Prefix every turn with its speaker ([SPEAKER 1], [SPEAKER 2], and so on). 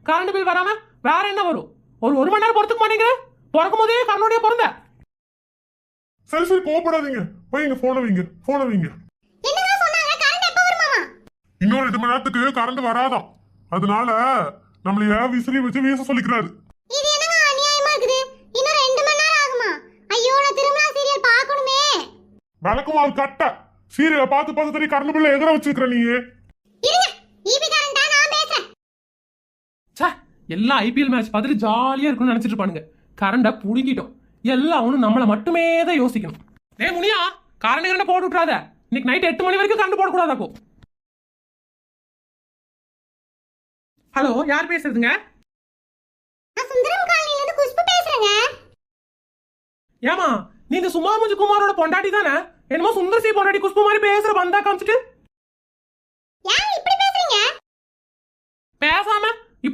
[SPEAKER 1] Current bill வராம வேற என்ன வரும்? ஒரு மணி நேரம் பொறுத்துக்க மாட்டேங்கிற? பிறக்கும் போதே கரண்டோடய பிறந்த.
[SPEAKER 2] சரி சரி கோவப்படாதீங்க. வைங்க போன வைங்க. இன்னொரு 2 மணி நேரத்துக்கு கரண்ட் வராதான். அதனால நம்மளைய விசிறி வச்சு வீச சொல்லிக்கிறாரு.
[SPEAKER 3] இது என்னங்க அநியாயமா இருக்குது? இன்னும் 2 மணி நேரம் ஆகுமா? ஐயோ நான் திரும்ப சீரியல் பார்க்கணுமே.
[SPEAKER 2] வழக்கமால் கட்ட சீரியலை பார்த்து சரி கரண்ட் பில்ல எகற வச்சிருக்கிற நீ.
[SPEAKER 3] இருங்க, ஈபி கரண்டா நான் பேசுறேன்.
[SPEAKER 1] ச்சே, எல்லாம் ஐபிஎல் மேட்ச் பார்த்துட்டு ஜாலியா இருக்கும்னு நினைச்சிட்டு இருப்பானுங்க. கரண்ட புடுங்கிட்டோம். எல்லாம் அவனு நம்மளை மட்டுமே தான் யோசிக்கணும். டேய் முனியா, கரண்ட் போட்டு விட்டுறாத. இன்னைக்கு நைட் 8 மணி வரைக்கும் கரண்ட் போடக்கூடாதாக்கோ. ஹலோ, யார் பேசுறதுங்க?
[SPEAKER 3] நான் சுந்தரம் காலனில இருந்து குஷ்பு பேசுறேங்க.
[SPEAKER 1] ஏமா, நீங்க சும்மா முஞ்சு குமாரோட பொண்டாட்டி தானே? என்னமோ சுந்தர் சி பொண்டாட்டி குஷ்பு மாதிரி பேசுற வந்தா காமிச்சிட்டு